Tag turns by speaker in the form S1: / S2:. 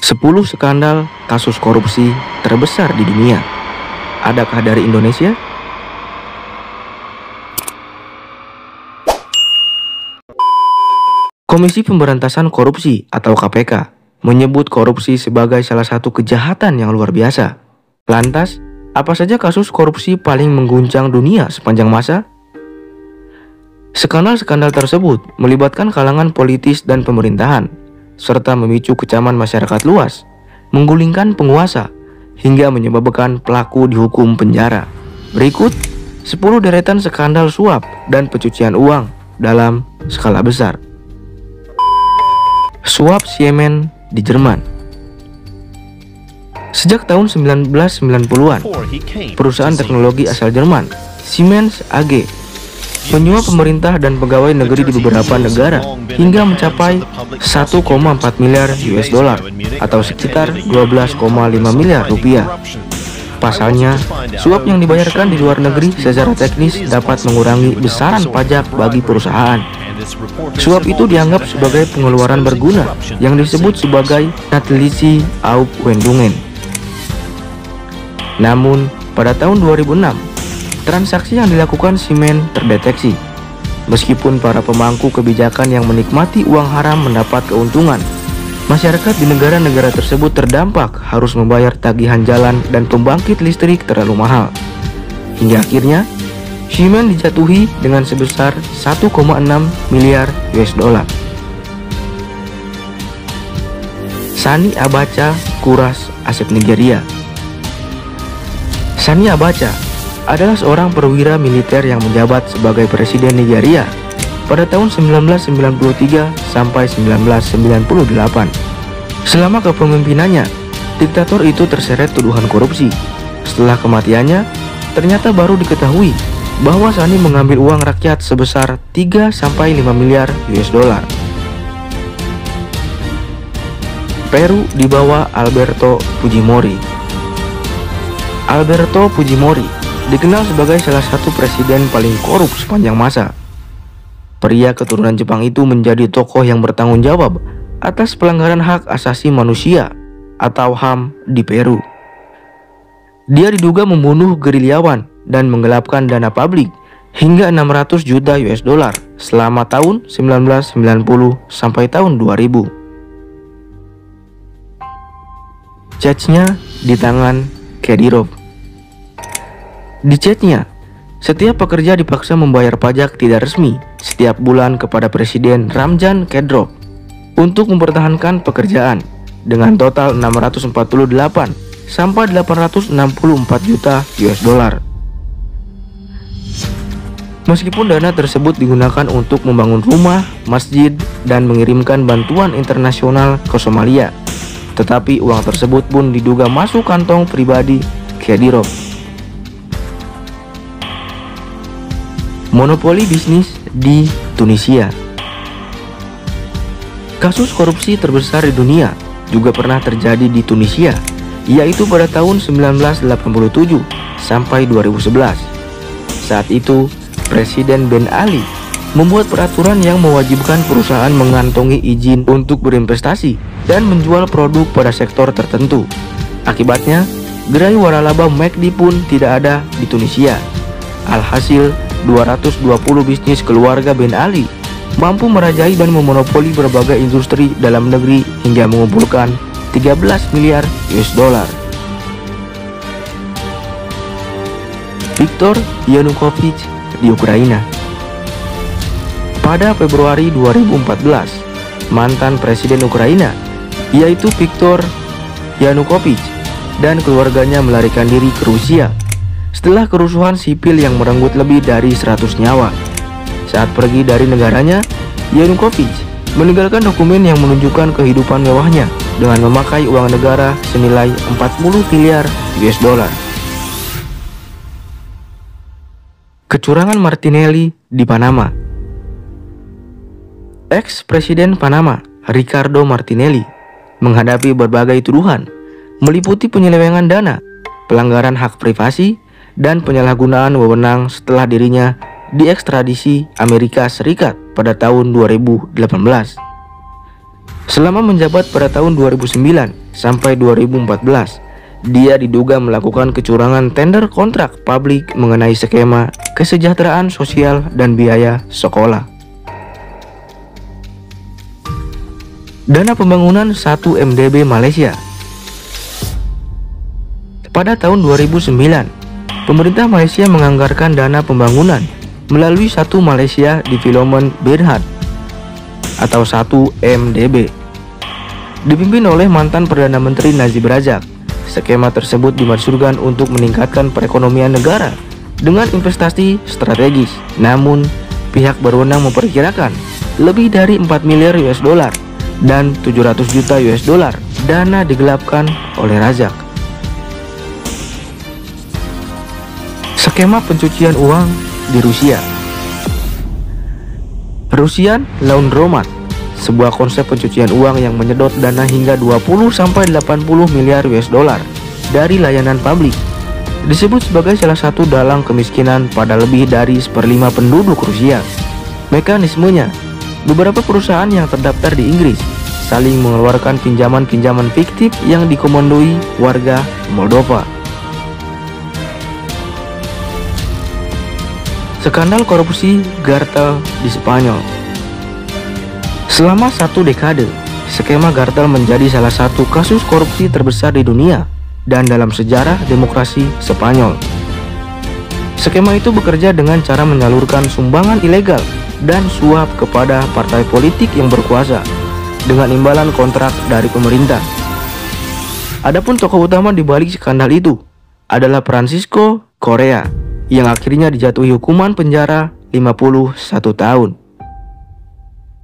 S1: 10 skandal kasus korupsi terbesar di dunia. Adakah dari Indonesia? Komisi Pemberantasan Korupsi atau KPK menyebut korupsi sebagai salah satu kejahatan yang luar biasa. Lantas, apa saja kasus korupsi paling mengguncang dunia sepanjang masa? Skandal-skandal tersebut melibatkan kalangan politis dan pemerintahan, serta memicu kecaman masyarakat luas, menggulingkan penguasa, hingga menyebabkan pelaku dihukum penjara. Berikut 10 deretan skandal suap dan pencucian uang dalam skala besar. Suap Siemens di Jerman. Sejak tahun 1990-an, perusahaan teknologi asal Jerman, Siemens AG, menyuap pemerintah dan pegawai negeri di beberapa negara hingga mencapai 1,4 miliar US dollar atau sekitar 12,5 miliar rupiah. Pasalnya, suap yang dibayarkan di luar negeri secara teknis dapat mengurangi besaran pajak bagi perusahaan. Suap itu dianggap sebagai pengeluaran berguna yang disebut sebagai Nachtliche Aufwendungen. Namun, pada tahun 2006, transaksi yang dilakukan Siemens terdeteksi. Meskipun para pemangku kebijakan yang menikmati uang haram mendapat keuntungan, masyarakat di negara-negara tersebut terdampak harus membayar tagihan jalan dan pembangkit listrik terlalu mahal. Hingga akhirnya, Siemens dijatuhi dengan sebesar 1,6 miliar US dollar. Sani Abacha kuras aset Nigeria. Sani Abacha adalah seorang perwira militer yang menjabat sebagai presiden Nigeria pada tahun 1993 sampai 1998. Selama kepemimpinannya, diktator itu terseret tuduhan korupsi. Setelah kematiannya, ternyata baru diketahui bahwa Sani mengambil uang rakyat sebesar 3 sampai 5 miliar US dollar. Peru di bawah Alberto Fujimori. Alberto Fujimori dikenal sebagai salah satu presiden paling korup sepanjang masa. Pria keturunan Jepang itu menjadi tokoh yang bertanggung jawab atas pelanggaran hak asasi manusia atau HAM di Peru. Dia diduga membunuh gerilyawan dan menggelapkan dana publik hingga 600 juta US dollar selama tahun 1990 sampai tahun 2000. Chatnya di tangan Kadyrov. Di chatnya, setiap pekerja dipaksa membayar pajak tidak resmi setiap bulan kepada Presiden Ramzan Kadyrov untuk mempertahankan pekerjaan dengan total 648 sampai 864 juta US dollar. Meskipun dana tersebut digunakan untuk membangun rumah, masjid, dan mengirimkan bantuan internasional ke Somalia, tetapi uang tersebut pun diduga masuk kantong pribadi Kadyrov. Monopoli bisnis di Tunisia. Kasus korupsi terbesar di dunia juga pernah terjadi di Tunisia, yaitu pada tahun 1987 sampai 2011. Saat itu, Presiden Ben Ali membuat peraturan yang mewajibkan perusahaan mengantongi izin untuk berinvestasi dan menjual produk pada sektor tertentu. Akibatnya, gerai waralaba McD pun tidak ada di Tunisia. Alhasil, 220 bisnis keluarga Ben Ali mampu merajai dan memonopoli berbagai industri dalam negeri hingga mengumpulkan 13 miliar US dollar. Viktor Yanukovych di Ukraina. Pada Februari 2014, mantan presiden Ukraina, yaitu Viktor Yanukovych dan keluarganya melarikan diri ke Rusia setelah kerusuhan sipil yang merenggut lebih dari 100 nyawa. Saat pergi dari negaranya, Yanukovych meninggalkan dokumen yang menunjukkan kehidupan mewahnya dengan memakai uang negara senilai 40 miliar US dollar. Kecurangan Martinelli di Panama. Ex-presiden Panama, Ricardo Martinelli, menghadapi berbagai tuduhan, meliputi penyelewengan dana, pelanggaran hak privasi, dan penyalahgunaan wewenang setelah dirinya diekstradisi Amerika Serikat pada tahun 2018. Selama menjabat pada tahun 2009 sampai 2014, dia diduga melakukan kecurangan tender kontrak publik mengenai skema kesejahteraan sosial dan biaya sekolah. Dana pembangunan 1 MDB Malaysia. Pada tahun 2009, pemerintah Malaysia menganggarkan dana pembangunan melalui 1 Malaysia Development Berhad atau 1 MDB, dipimpin oleh mantan Perdana Menteri Najib Razak. Skema tersebut dimaksudkan untuk meningkatkan perekonomian negara dengan investasi strategis. Namun, pihak berwenang memperkirakan lebih dari 4 miliar US dollar dan 700 juta US dollar dana digelapkan oleh Razak. Skema pencucian uang di Rusia. Russian Laundromat, sebuah konsep pencucian uang yang menyedot dana hingga 20-80 miliar US dollar dari layanan publik. Disebut sebagai salah satu dalang kemiskinan pada lebih dari 1/5 penduduk Rusia. Mekanismenya, beberapa perusahaan yang terdaftar di Inggris saling mengeluarkan pinjaman-pinjaman fiktif yang dikomandoi warga Moldova. Skandal korupsi Gartel di Spanyol. Selama 1 dekade, skema Gartel menjadi salah satu kasus korupsi terbesar di dunia dan dalam sejarah demokrasi Spanyol. Skema itu bekerja dengan cara menyalurkan sumbangan ilegal dan suap kepada partai politik yang berkuasa dengan imbalan kontrak dari pemerintah. Adapun tokoh utama di balik skandal itu adalah Francisco Correa yang akhirnya dijatuhi hukuman penjara 51 tahun.